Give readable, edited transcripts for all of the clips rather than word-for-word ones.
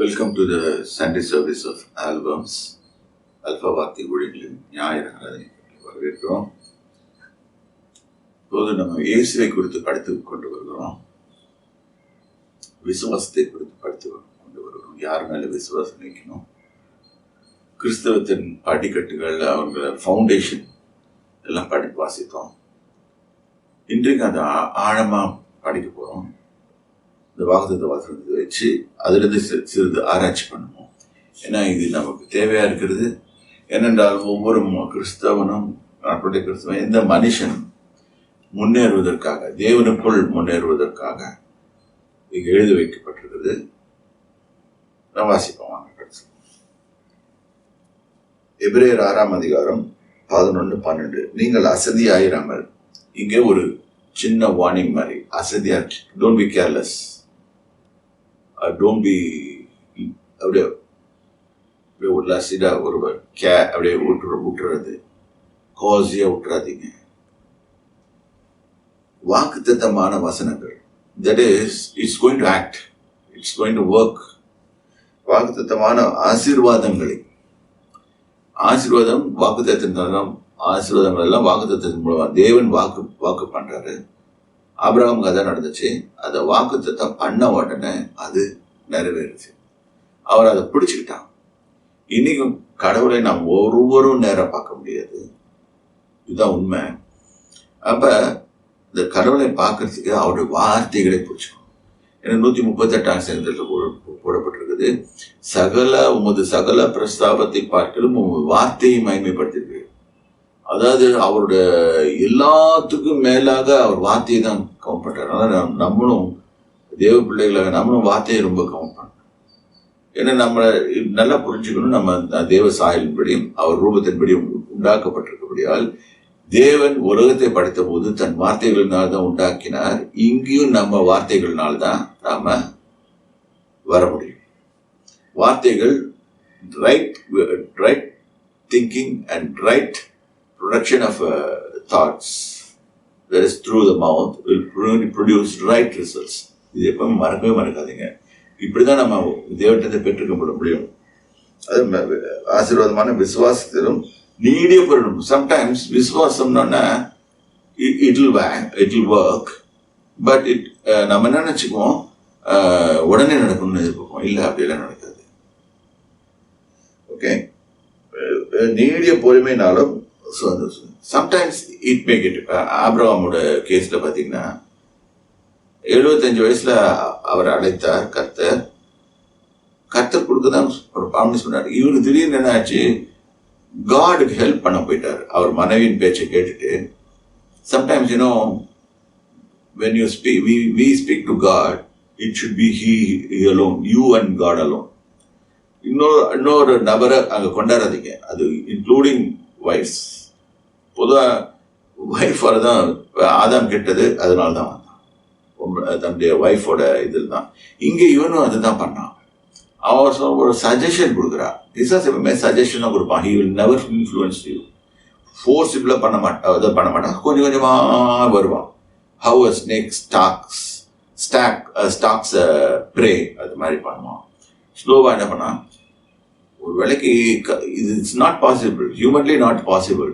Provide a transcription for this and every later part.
Welcome to the Sunday service of Albums. Alpha வார்த்தை ஊழியர்களின் ஞாயிறு ஆராதனை வரவேற்கிறோம். இப்போது நம்ம இயேசுவை குறித்து படித்து கொண்டு வருகிறோம். விசுவாசத்தை குறித்து படித்து கொண்டு வருகிறோம். யார் மேல விசுவாசம் வைக்கணும், கிறிஸ்தவத்தின் படிக்கட்டுகள், அவங்க ஃபவுண்டேஷன் எல்லாம் வாசித்தோம். இன்றைக்கு அதை ஆழமா படிக்க போறோம். இந்த வாக்குத்தத்த வசனத்தை வச்சு அதிலிருந்து சிறிது ஆராய்ச்சி பண்ணுவோம். ஏன்னா இது நமக்கு தேவையா இருக்கிறது. ஏனென்றால் ஒவ்வொரு கிறிஸ்தவனும், நாட்டுடைய கிறிஸ்தவன், எந்த மனுஷனும் முன்னேறுவதற்காக, தேவனுக்குள் முன்னேறுவதற்காக இங்கு எழுதி வைக்கப்பட்டிருக்கிறது. நான் வாசிப்போம். எபிரேயர் 6ஆம் அதிகாரம் 11-12. நீங்கள் அசதியாயிராமல், இங்கே ஒரு சின்ன வார்னிங் மாதிரி, அசதியா, don't be careless, don't be அப்படியே உல்லாசிடா ஒருவர் அப்படியே விட்டுறது, காசியா விட்டுறாதீங்க. வாக்குத்தத்தமான வசனங்கள், that is it's going to act, it's going to work. வாக்குத்தத்தமான ஆசீர்வாதங்களை, ஆசீர்வாதம் வாக்குத்தத்தம், ஆசீர்வாதங்கள் எல்லாம் வாக்குத்தத்தின் மூலமா தேவன் வாக்கு பண்றாரு. ஆபிரகாமுக்கு அதான் நடந்துச்சு. அதை வாக்குத்தத்தம் பண்ண உடனே அது நிறைவேறுச்சு. அவர் அதை பிடிச்சுக்கிட்டான். இன்னைக்கும் கடவுளை நாம் ஒருவரும் நேரம் பார்க்க முடியாது, இதுதான் உண்மை. அப்ப இந்த கடவுளை பார்க்கறதுக்கு அவருடைய வார்த்தைகளை பிடிச்சிக்கணும். ஏன்னா 138ஆம் சங்கத்தில் போடப்பட்டிருக்குது, உமது சகல பிரஸ்தாபத்தை பார்க்கலும் உமது வார்த்தையை மகிமைப்படுத்திருக்கு. அதாவது அவருடைய எல்லாத்துக்கும் மேலாக அவர் வார்த்தையை தான் கவுண்ட் பண்றாரு. அதனால நம்மளும் தேவ பிள்ளைகளாக நம்மளும் வார்த்தையை ரொம்ப கவுண்ட் பண்ணணும். ஏன்னா நம்ம நல்லா புரிஞ்சுக்கணும், நம்ம தேவ சாயலின்படியும் அவர் ரூபத்தின்படியும் உண்டாக்கப்பட்டிருக்கபடியால் தேவன் உலகத்தை படைத்த போது தன் வார்த்தைகளினால் தான் உண்டாக்கினார். இங்கேயும் நம்ம வார்த்தைகளினால் தான் நாம வர முடியும். வார்த்தைகள், right thinking and right production of thoughts, that is through the mouth, will produce right results. இது எப்பவுமே மறக்காதீங்க. இப்படிதான் நம்ம தேவட்டத்தை பெற்றுக்க முடியும். அது ஆசீர்வாதமான விசுவாசத்திலும் நீடிய பொருளும். சம்டைம்ஸ் விசுவாசம்னா it will work, but நம்ம என்ன நினைச்சுக்குவோம், உடனே நடக்கணும்னு எதிர்பார்ப்போம். இல்லை, அப்படியெல்லாம் நடக்காது. ஓகே, நீடிய பொறுமைனாலும் சம்டைம்ஸ் இட் மேக் இட். ஆபிரகாமோட கேஸ்ல பாத்தீங்கன்னா 75 வயசுல அவர் அழைத்தார் கர்த்தர் கொடுக்கதான் ஒரு ப்ராமிஸ் பண்ணாரு. இவருக்கு திடீர்னு என்ன ஆச்சு, காடுக்கு ஹெல்ப் பண்ண போயிட்டாரு. அவர் மனைவியின் பேச்சை கேட்டுட்டு. Sometimes when you speak, we speak to God, it should be he alone, you and God alone. இன்னொரு நபரை அங்க கொண்டாடாதீங்க. அது இன்க்ளூடிங் வைஃப்ஸ். பொதுவா வைஃப் வரதான் ஆதாம் கெட்டது, அதனால்தான் வந்தான் தன்னுடைய வைஃபோட இதில் தான். இங்க இவனும் அதுதான் பண்ணான். அவன் ஒரு சஜஷன் கொடுக்குறான். பிசாசு எப்பவுமே சஜஷன் தான் கொடுப்பான். he will never influence you. ஃபோர்ஸிபிளா பண்ண மாட்டான். கொஞ்சம் கொஞ்சமா வருவான். how a snake stalks prey, அது மாதிரி பண்ணுவான். ஸ்லோவா என்ன பண்ணான், ஒரு வேளைக்கு it's not possible, humanly not possible.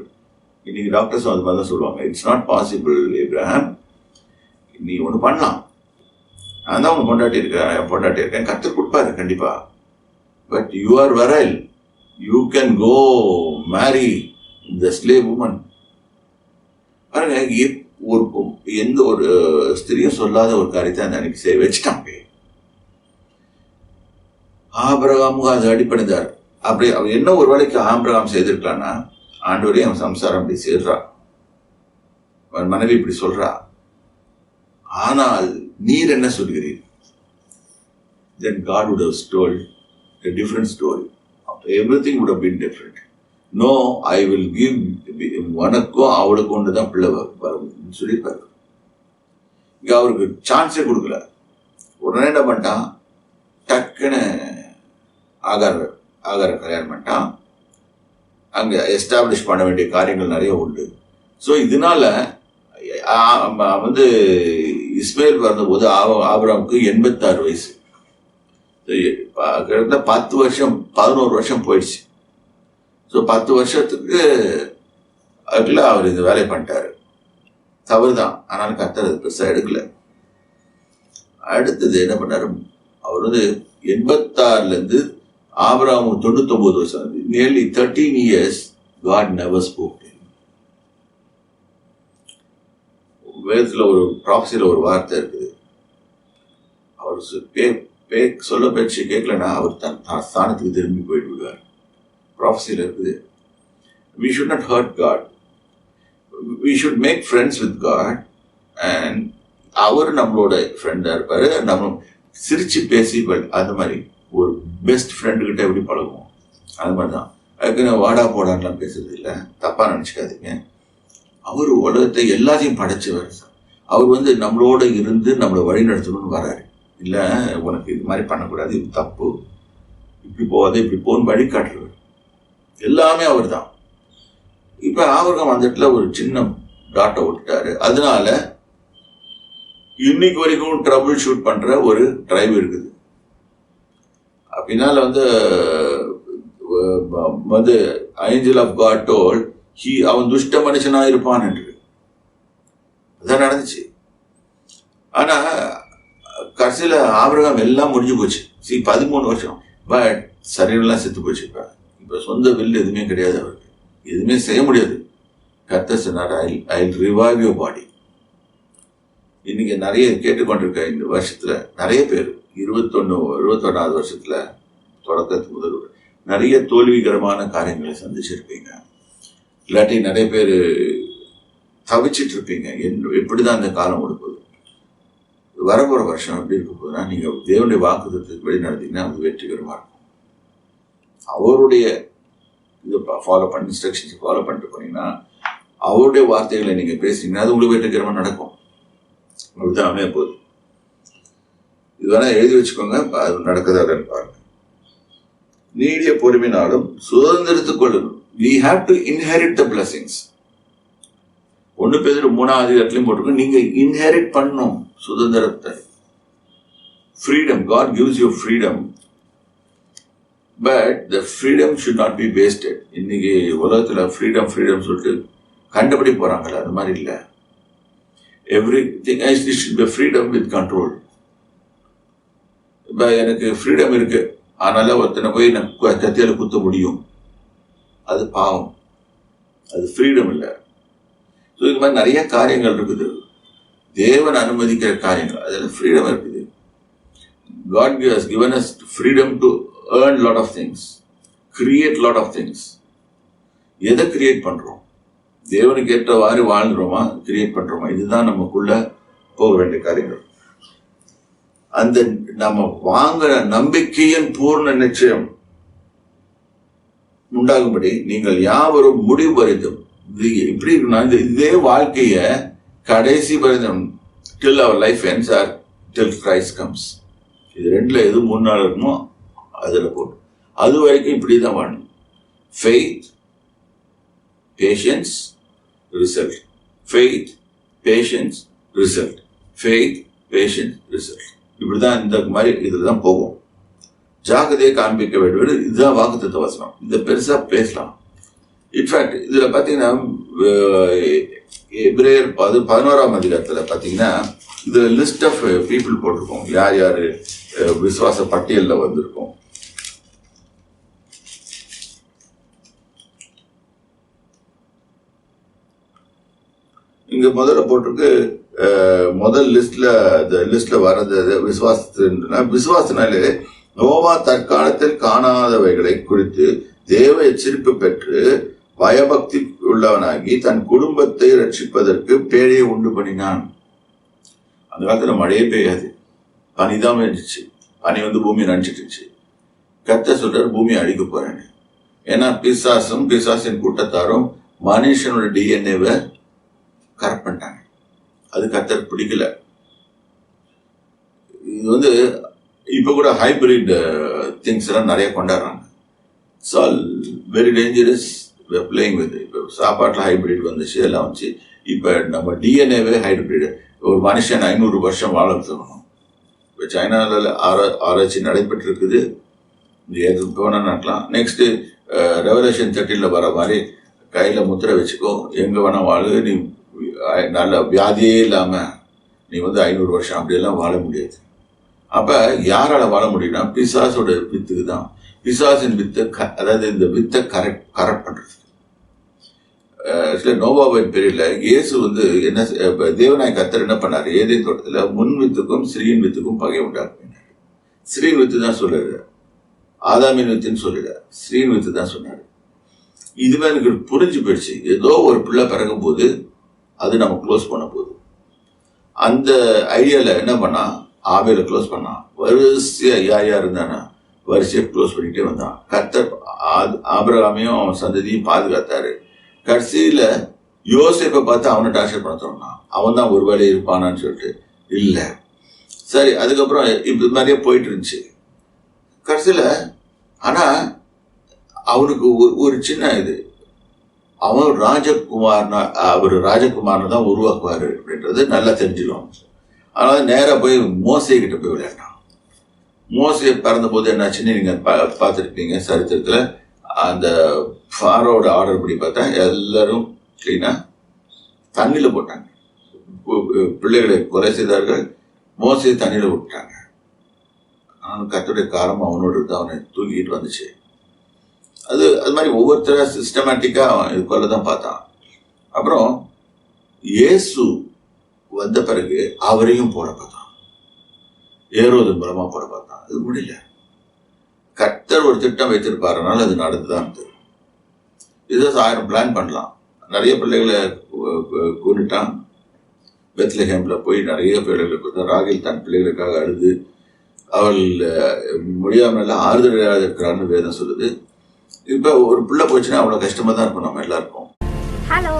இன்னைக்கு டாக்டர்ஸ் அது மாதிரி தான் சொல்லுவாங்க, இட்ஸ் நாட் பாசிபிள் ஏப்ரஹாம், நீ ஒன்று பண்ணலாம், நான் தான் உனக்கு பொண்டாட்டி இருக்கேன், கர்த்தர் கொடுப்பாரு கண்டிப்பா, but you are virile, you can go marry the slave woman. பாருங்க, எந்த ஒரு ஸ்திரியும் சொல்லாத ஒரு காரியத்தை அந்த அன்னைக்கு செய்ய வச்சுட்டான். ஆபிரகாமுக்கு அது அடிப்படைந்தார். அப்படி அவர் என்ன ஒரு வேளைக்கு ஆபிரகாம் செய்திருக்கலான்னா, ஆண்டவரே அவன் சம்சாரம் அப்படி செய்யறா, அவன் மனைவி இப்படி சொல்றா, ஆனால் நீர் என்ன சொல்கிறீர்? Then God would have told a different story. Everything would have been different. No, I will give, உனக்கும் அவளுக்கும் ஒன்றுதான் பிள்ளை வரும் சொல்லியிருப்பாரு. இங்க அவருக்கு சான்ஸே கொடுக்கல. உடனே என்ன பண்ணிட்டான், டக்குன்னு ஆகார கல்யாணம் பண்ணிட்டான். அங்க எஸ்டாப்ளிஷ் பண்ண வேண்டிய காரியங்கள் நிறைய உண்டு. ஸோ இதனால இஸ்மேல் பிறந்த போது ஆபிரகாமுக்கு 86 வயசு. கிட்டத்தட்ட 10 வருஷம் 11 வருஷம் போயிடுச்சு. ஸோ 10 வருஷத்துக்கு அதுக்குள்ள அவர் இந்த வேலையை பண்ணிட்டாரு. தவறு தான், ஆனாலும் கர்த்தர் அது பெருசாக எடுக்கல. அடுத்தது என்ன பண்ணாரு, அவர் 86 ஆபிரகாம் 99 வருஷம், nearly 13 years God never spoke. வேதத்துல ஒரு ப்ராஃபஸில ஒரு வார்த்தை இருக்குது, அவர் சொல்ல பேச்சு கேட்கலன்னா அவர் தன் ஸ்தானத்துக்கு திரும்பி போயிட்டு விடுவார். ப்ராஃபஸில இருக்குது. We should not hurt God. We should make friends with God. And அவர் நம்மளோட ஃப்ரெண்டா இருப்பாரு. நம்ம சிரிச்சு பேசி அந்த மாதிரி ஒரு பெஸ்ட் ஃப்ரெண்டு கிட்ட எப்படி பழகுவோம் அது மாதிரிதான். அதுக்கு வாடா போடான்லாம் பேசுறது இல்லை, தப்பா நினைச்சுக்காதீங்க. அவர் உலகத்தை எல்லாத்தையும் படைச்சவர். அவர் நம்மளோட இருந்து நம்மளை வழி நடத்தணும்னு வராரு. இல்லை உனக்கு இது மாதிரி பண்ணக்கூடாது, இது தப்பு, இப்படி போகாது, இப்படி போன்னு வழி காட்டுறவர். எல்லாமே அவர் தான். இப்ப ஆபிரகாம் அந்த இடத்துல ஒரு சின்ன டாட்டை விட்டுட்டாரு. அதனால இன்னைக்கு வரைக்கும் ட்ரபிள் ஷூட் பண்ற ஒரு ட்ரைப் இருக்குது. அப்படின்னால ஏஞ்சல் ஆஃப் காட் டோல்ட் அவன் துஷ்ட மனுஷனா இருப்பான் என்று. அதான் நடந்துச்சு. ஆனா கடைசியில ஆபிரகாம் எல்லாம் முடிஞ்சு போச்சு. 13 வருஷம், பட் சரீரெல்லாம் செத்து போச்சு. இப்ப சொந்த வில் எதுவுமே கிடையாது, அவருக்கு எதுவுமே செய்ய முடியாது. கர்த்தர் சொன்னார், ஐ ரிவைவ் யுவர் பாடி. இன்னைக்கு நிறைய கேட்டுக்கொண்டிருக்க இந்த வருஷத்துல நிறைய பேர் 21வது வருஷத்துல தொடக்கத்துக்கு முதல் நிறைய தோல்விகரமான காரியங்களை சந்திச்சிருப்பீங்க. இல்லாட்டி நிறைய பேர் தவிச்சிட்டு இருப்பீங்க, எப்படிதான் இந்த காலம் கொடுப்பது, வரப்போற வருஷம் எப்படி இருக்க போதுன்னா, நீங்க தேவனுடைய வாக்குத்தத்தத்துக்கு வழி நடத்தீங்கன்னா அது வெற்றிகரமா இருக்கும். அவருடைய இதை ஃபாலோ பண்ணி இன்ஸ்ட்ரக்ஷன்ஸ் ஃபாலோ பண்ணிட்டு போனீங்கன்னா, அவருடைய வார்த்தைகளை நீங்க பேசுனீங்கன்னா அது உங்களுக்கு வெற்றிகரமா நடக்கும். அப்படிதான் அமைய போகுது. இது வேணா எழுதி வச்சுக்கோங்க, அது நடக்குதா பாருங்க. நீடிய பொறுமையினாலும் சுதந்திரத்துக் கொள்ளணும். We have to inherit the blessings. 1 பேதுரு 3ஆம் அதிகாரத்திலையும் போட்டிருக்கோம், நீங்க இன்ஹெரிட் பண்ணும் சுதந்திரத்தை. Freedom, God gives you freedom, but the freedom should not be wasted. இன்னைக்கு உலகத்துல ஃப்ரீடம் சொல்லிட்டு கண்டுபிடி போறாங்கல்ல, அது மாதிரி இல்லை. Everything else should be freedom with control. இப்ப எனக்கு ஃப்ரீடம் இருக்கு, அதனால ஒருத்தனை போய் நான் கத்தியால குத்த முடியும், அது பாவம், அது ஃப்ரீடம் இல்லை. ஸோ இது மாதிரி நிறைய காரியங்கள் இருக்குது, தேவன் அனுமதிக்கிற காரியங்கள், அதில் ஃப்ரீடம் இருக்குது. God has given us freedom to earn lot of things, create lot of things. எதை கிரியேட் பண்றோம்? தேவனுக்கு ஏற்றவாறு வாழ்ந்துறோமா, கிரியேட் பண்றோமா? இதுதான் நமக்குள்ள போக வேண்டிய காரியங்கள். அந்த நம்ம வாங்குற நம்பிக்கையின் பூர்ண நிச்சயம் உண்டாகும்படி நீங்கள் யாவரும் முடிவு பரிந்தும். இப்படி இருக்குன்னா, இதே வாழ்க்கைய கடைசி பரிந்தும் till our life ends or till Christ comes. இது ரெண்டுல எது முன்னாள் இருக்குமோ அதுல போட்டு அது வரைக்கும் இப்படிதான் வாழணும். faith, patience, result. faith, patience, result. faith, patience, result. இப்படிதான் இந்த மாதிரி இதுலதான் போகும். ஜாகிரதையை காண்பிக்க வேண்டியது. இதுதான் வாக்குத்தத்த வசனம். இதை பெருசா பேசலாம். இன்ஃபேக்ட் இதுல பாத்தீங்கன்னா எபிரேயர் 11ஆம் அதிகாரத்துல பாத்தீங்கன்னா இது லிஸ்ட் ஆஃப் பீப்புள் போட்டிருக்கோம், யார் யாரு விசுவாச பட்டியல்ல வந்திருக்கோம். இங்க முதல்ல போட்டிருக்கு, முதல் லிஸ்ட்ல வர்றது விசுவாசனாலே நோவா தற்காலத்தில் காணாதவைகளை குறித்து தேவ எச்சரிப்பு பெற்று பயபக்தி உள்ளவனாகி தன் குடும்பத்தை ரட்சிப்பதற்கு பேழையை உண்டு பண்ணினான். அந்த காலத்துல மழையே பெய்யாது, பனிதான் பெஞ்சிச்சு. பனி பூமியை நினைச்சிட்டு கர்த்தர் சொல்றாரு, பூமியை அழிக்க போறேன்னு. ஏன்னா பிசாசின் கூட்டத்தாரும் மனுஷனோட டிஎன்ஏவை கரெக்ட் பண்ணிட்டாங்க. அது கர்த்தர் பிடிக்கல. இது இப்ப கூட ஹைபிரிட் திங்ஸ் எல்லாம் நிறைய கொண்டாடுறாங்க. It's all very dangerous. Playing with. இப்போ சாப்பாட்டில் ஹைபிரிட் வந்துச்சு, எல்லாம் வந்துச்சு. இப்போ நம்ம டிஎன்ஏவே ஹைபிரிட். ஒரு மனுஷன் 500 வருஷம் வாழ சொல்லணும். இப்போ சைனாவில் ஆராய்ச்சி நடைபெற்று இருக்குது. எது போனால் நடக்கலாம். நெக்ஸ்ட்டு ரெவல்யூஷன் 13 வர மாதிரி கையில் முத்திரை வச்சுக்கோ, எங்கே வேணால் வாழு, நீ நல்ல வியாதியே இல்லாமல் நீ 500 வருஷம் அப்படியெல்லாம் வாழ முடியாது. அப்போ யாரால் வாழ முடியும்னா பிசாசோட வித்துக்கு தான். பிசாசின் வித்தை அதாவது இந்த வித்தை கரெக்ட் பண்ணுறது. நோவாவின் பேரில் இயேசு என்ன தேவனாய் கர்த்தர் என்ன பண்ணார்? ஏதேன் தோட்டத்தில் முன் வித்துக்கும் ஸ்ரீயின் வித்துக்கும் பகை உண்டாக்குனார். ஸ்ரீயின் வித்து தான் சொல்றாரு, ஆதாமின் வித்துன்னு சொல்லல, ஸ்ரீயின் வித்து தான் சொன்னார். இதுவே எனக்கு புரிஞ்சு போயிடுச்சு. ஏதோ ஒரு பிள்ளை பிறக்கும் போது அது நம்ம க்ளோஸ் பண்ண போகுது. அந்த ஐடியாவில் என்ன பண்ணா, ஆபேலை க்ளோஸ் பண்ணான். வரிசையா யார் இருந்தானா வரிசையை க்ளோஸ் பண்ணிட்டே வந்தான். கர்த்தர் ஆபிரகாமையும் அவன் சந்ததியும் பாதுகாத்தாரு. கடைசியில் யோசேப்பை பார்த்து அவனை டார்ச்சர் பண்ண தோணுனா, அவன் தான் ஒரு வேலை இருப்பானான்னு சொல்லிட்டு இல்லை. சரி, அதுக்கப்புறம் இப்படி நிறைய போயிட்டு இருந்துச்சு. கடைசியில் ஆனால் அவனுக்கு ஒரு சின்ன இது, அவன் அவர் ராஜகுமாரனை தான் உருவாக்குவார் அப்படின்றது நல்லா தெரிஞ்சிடும். அதனால நேராக போய் மோசைக்கிட்ட போய் விளையாண்டான். மோசை பிறந்த போது என்னாச்சுன்னு நீங்கள் பார்த்துருப்பீங்க சரித்திரத்தில். அந்த ஃபாரோட ஆர்டர் படி பார்த்தா எல்லாரும் கிளீனாக தண்ணியில் போட்டாங்க. பிள்ளைகளை கொலை செய்தார்கள், மோசையை தண்ணியில் விட்டாங்க. ஆனால் கர்த்தருடைய காரம் அவனோடு இருந்து அவனை தூக்கிட்டு வந்துச்சு. அது மாதிரி ஒவ்வொருத்தர சிஸ்டமேட்டிக்காக அவன் இது கொள்ள தான் பார்த்தான். அப்புறம் இயேசு வந்த பிறகு அவரையும் போட பார்த்தான், ஏரோது மூலமாக போட பார்த்தான். அது முடியல. கர்த்தர் ஒரு திட்டம் வைத்திருப்பாருனால அது நடந்துதான். இதை 1000 பிளான் பண்ணலாம். நிறைய பிள்ளைகளை கொண்டுட்டான். பெத்லஹேமில் போய் நிறைய பிள்ளைகளை கொடுத்தா. ராகில் தன் பிள்ளைகளுக்காக அழுது அவள் முடியாமல் ஆறுதலாக இருக்கிறான்னு வேதம் சொல்லுது. இப்போ ஒரு பிள்ளை போச்சுன்னா அவ்வளோ கஷ்டமாக தான் இருக்கும் நம்ம எல்லாருக்கும். ஹலோ,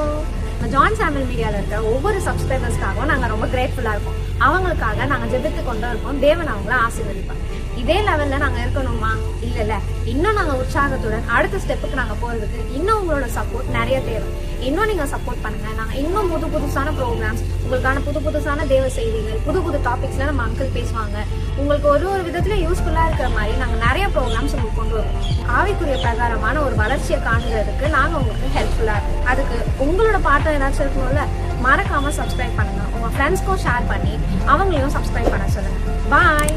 ஜான் சாமுவேல் மீடியாவில் இருக்கிற ஒவ்வொரு சப்ஸ்கிரைபர்ஸ்க்காகவும் நாங்கள் ரொம்ப கிரேட்ஃபுல்லாக இருக்கோம். அவங்களுக்காக நாங்கள் ஜெபித்து கொண்டு இருக்கோம். தேவன் அவங்கள ஆசீர்வதிப்பாங்க. இதே லெவலில் நாங்கள் இருக்கணுமா? இல்லைல்ல, இன்னும் நாங்கள் உற்சாகத்துடன் அடுத்த ஸ்டெப்புக்கு நாங்கள் போகிறதுக்கு இன்னும் உங்களோட சப்போர்ட் நிறைய தேவை. இன்னும் நீங்கள் சப்போர்ட் பண்ணுங்கள். நாங்கள் இன்னும் புதுசான ப்ரோக்ராம்ஸ், உங்களுக்கான புதுசான தேவ செய்திகள், புது டாபிக்ஸில் நம்ம அங்கிள் பேசுவாங்க. உங்களுக்கு ஒரு விதத்தில் யூஸ்ஃபுல்லாக இருக்கிற மாதிரி நாங்கள் நிறைய ப்ரோக்ராம்ஸ் உங்களுக்கு கொண்டு வருவோம். ஆவிக்குரிய பிரகாரமான ஒரு வளர்ச்சியை காணுறதுக்கு நாங்கள் உங்களுக்கு ஹெல்ப்ஃபுல்லாக இருக்கும். அதுக்கு உங்களோட பாட்டம் ஏதாச்சும் இருக்கணும்ல, மறக்காமல் சப்ஸ்கிரைப் பண்ணுங்கள். உங்கள் ஃப்ரெண்ட்ஸ்க்கும் ஷேர் பண்ணி அவங்களையும் சப்ஸ்கிரைப் பண்ண சொல்லுங்கள். பாய்.